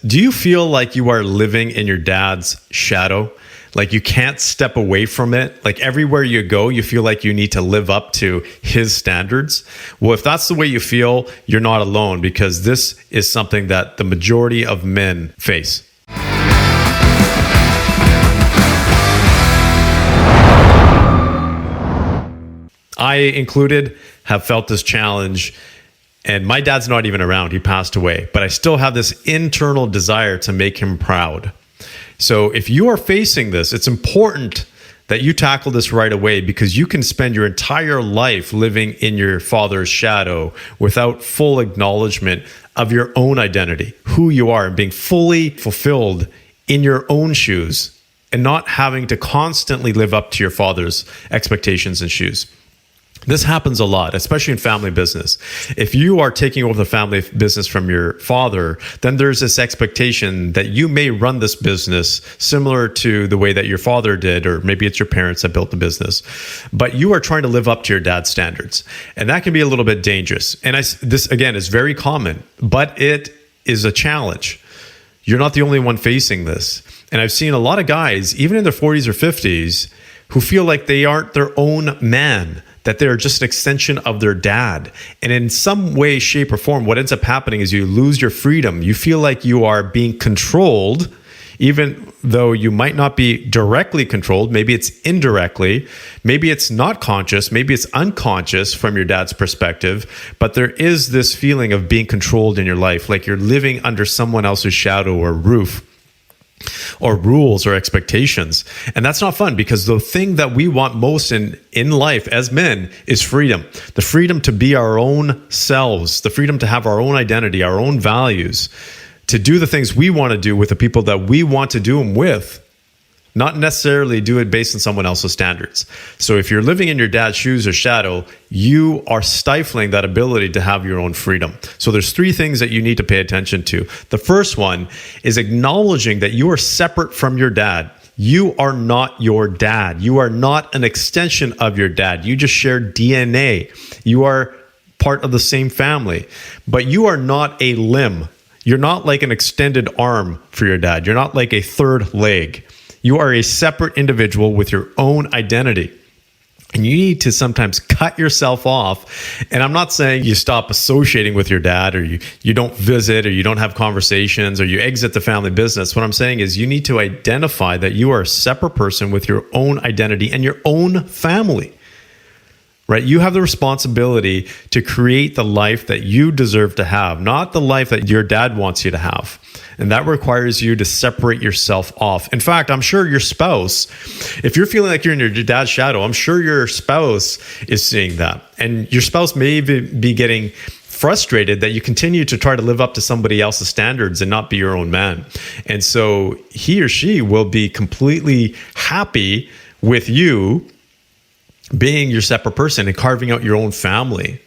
Do you feel like you are living in your dad's shadow? Like you can't step away from it? Like everywhere you go, you feel like you need to live up to his standards? Well, if that's the way you feel, you're not alone, because this is something that the majority of men face. I included have felt this challenge. And my dad's not even around. He passed away. But I still have this internal desire to make him proud. So if you are facing this, it's important that you tackle this right away, because you can spend your entire life living in your father's shadow without full acknowledgement of your own identity, who you are, and being fully fulfilled in your own shoes, and not having to constantly live up to your father's expectations and shoes. This happens a lot, especially in family business. If you are taking over the family business from your father, then there's this expectation that you may run this business similar to the way that your father did, or maybe it's your parents that built the business. But you are trying to live up to your dad's standards. And that can be a little bit dangerous. And this, again, is very common, but it is a challenge. You're not the only one facing this. And I've seen a lot of guys, even in their 40s or 50s, who feel like they aren't their own man, that they're just an extension of their dad. And in some way, shape, or form, what ends up happening is you lose your freedom. You feel like you are being controlled, even though you might not be directly controlled. Maybe it's indirectly. Maybe it's not conscious. Maybe it's unconscious from your dad's perspective. But there is this feeling of being controlled in your life, like you're living under someone else's shadow or roof, or rules or expectations. And that's not fun, because the thing that we want most in life as men is freedom. The freedom to be our own selves, the freedom to have our own identity, our own values, to do the things we want to do with the people that we want to do them with, not necessarily do it based on someone else's standards. So if you're living in your dad's shoes or shadow, you are stifling that ability to have your own freedom. So there's 3 things that you need to pay attention to. The first one is acknowledging that you are separate from your dad. You are not your dad. You are not an extension of your dad. You just share DNA. You are part of the same family, but you are not a limb. You're not like an extended arm for your dad. You're not like a third leg. You are a separate individual with your own identity. And you need to sometimes cut yourself off. And I'm not saying you stop associating with your dad, or you don't visit, or you don't have conversations, or you exit the family business. What I'm saying is you need to identify that you are a separate person with your own identity and your own family. Right? You have the responsibility to create the life that you deserve to have, not the life that your dad wants you to have. And that requires you to separate yourself off. In fact, I'm sure your spouse, if you're feeling like you're in your dad's shadow, I'm sure your spouse is seeing that. And your spouse may be getting frustrated that you continue to try to live up to somebody else's standards and not be your own man. And so he or she will be completely happy with you being your separate person and carving out your own family.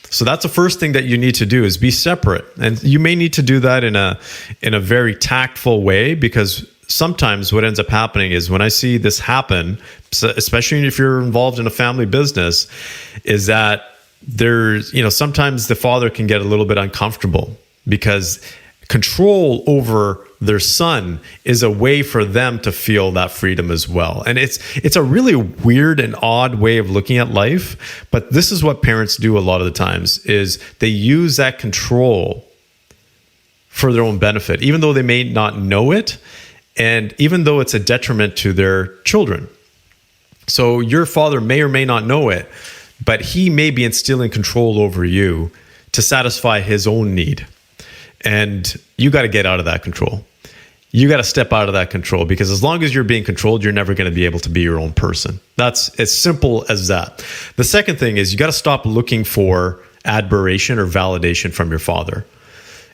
So that's the first thing that you need to do, is be separate. And you may need to do that in a very tactful way, because sometimes what ends up happening is, when I see this happen, especially if you're involved in a family business, is that there's, sometimes the father can get a little bit uncomfortable, because control over their son is a way for them to feel that freedom as well. And it's a really weird and odd way of looking at life, but this is what parents do a lot of the times, is they use that control for their own benefit, even though they may not know it, and even though it's a detriment to their children. So your father may or may not know it, but he may be instilling control over you to satisfy his own need. And you got to get out of that control. You got to step out of that control, because as long as you're being controlled, you're never going to be able to be your own person. That's as simple as that. The second thing is, you got to stop looking for admiration or validation from your father.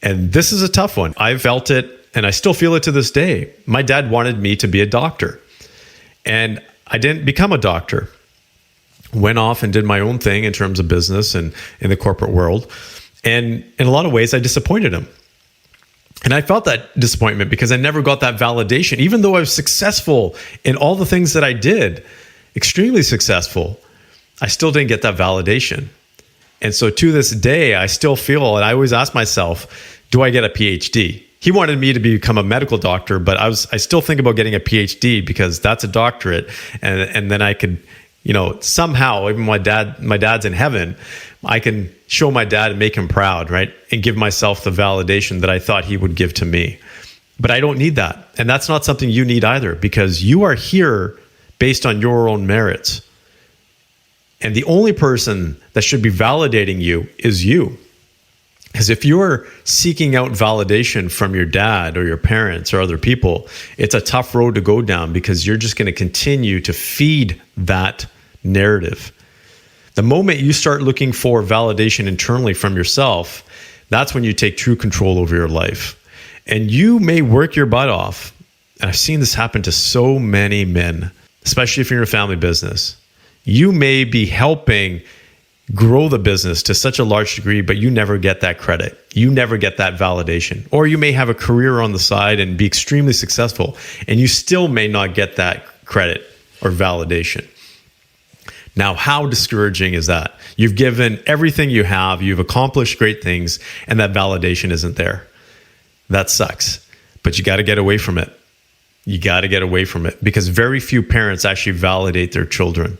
And this is a tough one. I felt it, and I still feel it to this day. My dad wanted me to be a doctor, and I didn't become a doctor. Went off and did my own thing in terms of business and in the corporate world. And in a lot of ways, I disappointed him. And I felt that disappointment because I never got that validation. Even though I was successful in all the things that I did, extremely successful, I still didn't get that validation. And so to this day, I still feel, and I always ask myself, do I get a PhD? He wanted me to become a medical doctor, but I still think about getting a PhD because that's a doctorate. And then I could, somehow, even my dad's in heaven, I can show my dad and make him proud, right? And give myself the validation that I thought he would give to me. But I don't need that. And that's not something you need either, because you are here based on your own merits. And the only person that should be validating you is you. Because if you're seeking out validation from your dad or your parents or other people, it's a tough road to go down, because you're just going to continue to feed that narrative. The moment you start looking for validation internally from yourself, that's when you take true control over your life. And you may work your butt off. And I've seen this happen to so many men, especially if you're in a family business. You may be helping grow the business to such a large degree, but you never get that credit. You never get that validation. Or you may have a career on the side and be extremely successful, and you still may not get that credit or validation. Now, how discouraging is that? You've given everything you have, you've accomplished great things, and that validation isn't there. That sucks, but you got to get away from it. You got to get away from it, because very few parents actually validate their children.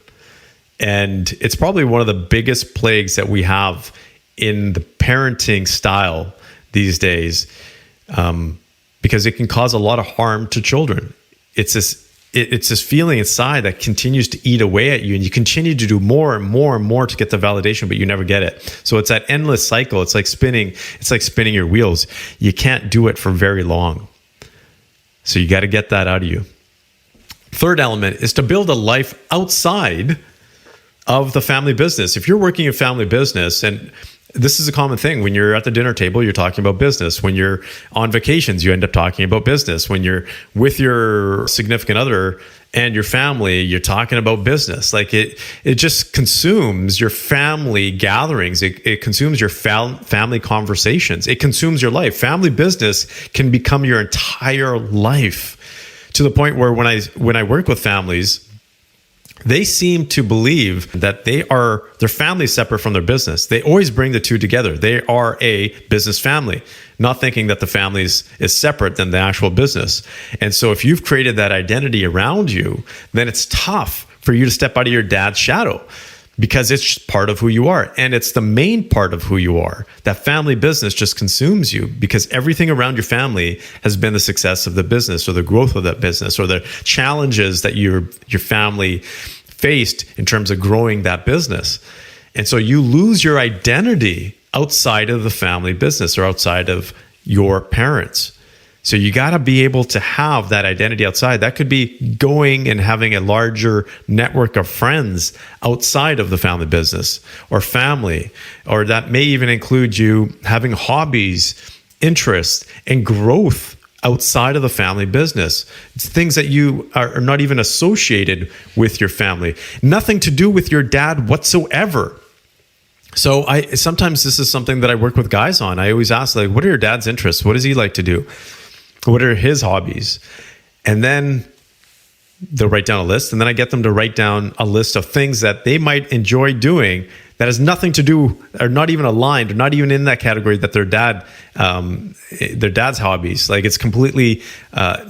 And it's probably one of the biggest plagues that we have in the parenting style these days, because it can cause a lot of harm to children. It's this feeling inside that continues to eat away at you, and you continue to do more and more and more to get the validation, but you never get it. So it's that endless cycle. It's like spinning your wheels. You can't do it for very long. So you got to get that out of you. Third element is to build a life outside of the family business. If you're working in family business, and this is a common thing, when you're at the dinner table, you're talking about business. When you're on vacations, you end up talking about business. When you're with your significant other and your family, you're talking about business. Like it just consumes your family gatherings. It consumes your family conversations. It consumes your life. Family business can become your entire life, to the point where when I work with families, they seem to believe that their family is separate from their business. They always bring the two together. They are a business family, not thinking that the family is separate than the actual business. And so if you've created that identity around you, then it's tough for you to step out of your dad's shadow, because it's part of who you are. And it's the main part of who you are. That family business just consumes you, because everything around your family has been the success of the business, or the growth of that business, or the challenges that your family faced in terms of growing that business. And so you lose your identity outside of the family business, or outside of your parents. So you got to be able to have that identity outside. That could be going and having a larger network of friends outside of the family business or family, or that may even include you having hobbies, interests, and growth outside of the family business. It's things that you are not even associated with your family, nothing to do with your dad whatsoever. So sometimes this is something that I work with guys on. I always ask, like, what are your dad's interests? What does he like to do? What are his hobbies? And then they'll write down a list, and then I get them to write down a list of things that they might enjoy doing that has nothing to do, or not even aligned, or not even in that category that their dad's hobbies. Like, it's completely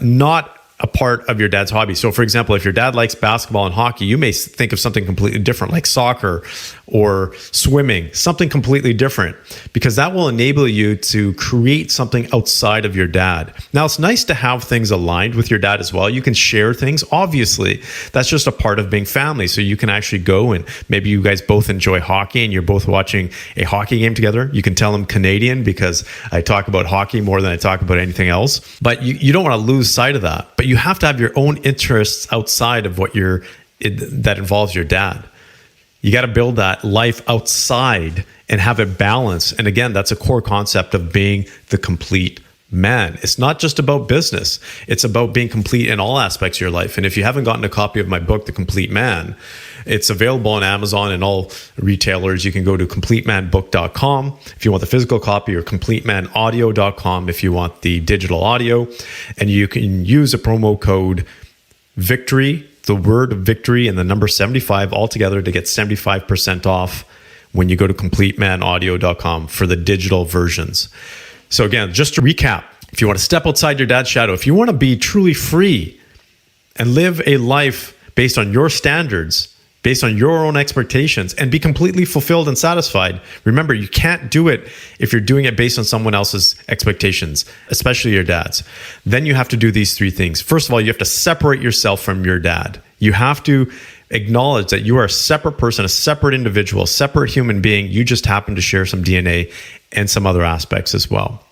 not a part of your dad's hobby. So for example, if your dad likes basketball and hockey, you may think of something completely different, like soccer or swimming, something completely different, because that will enable you to create something outside of your dad. Now, it's nice to have things aligned with your dad as well. You can share things. Obviously, that's just a part of being family. So you can actually go, and maybe you guys both enjoy hockey and you're both watching a hockey game together. You can tell I'm Canadian because I talk about hockey more than I talk about anything else. But you don't want to lose sight of that. But you have to have your own interests outside of that involves your dad. You got to build that life outside and have it balanced. And again, that's a core concept of being the complete man. It's not just about business. It's about being complete in all aspects of your life. And if you haven't gotten a copy of my book, The Complete Man, it's available on Amazon and all retailers. You can go to CompleteManBook.com if you want the physical copy, or CompleteManAudio.com if you want the digital audio. And you can use a promo code VICTORY, the word victory and the number 75 altogether, to get 75% off when you go to CompleteManAudio.com for the digital versions. So again, just to recap, If you want to step outside your dad's shadow, if you want to be truly free and live a life based on your standards, based on your own expectations, and be completely fulfilled and satisfied. Remember, you can't do it if you're doing it based on someone else's expectations, especially your dad's. Then you have to do these 3 things. First of all, you have to separate yourself from your dad. You have to acknowledge that you are a separate person, a separate individual, a separate human being. You just happen to share some DNA and some other aspects as well.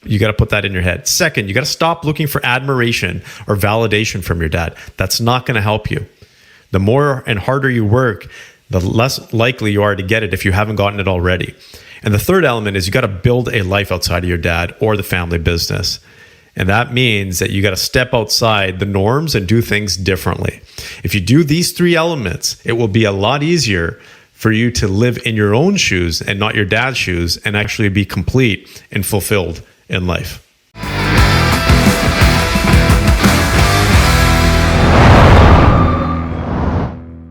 You got to put that in your head. Second, you got to stop looking for admiration or validation from your dad. That's not going to help you. The more and harder you work, the less likely you are to get it if you haven't gotten it already. And the third element is you got to build a life outside of your dad or the family business. And that means that you got to step outside the norms and do things differently. If you do these 3 elements, it will be a lot easier for you to live in your own shoes and not your dad's shoes and actually be complete and fulfilled in life.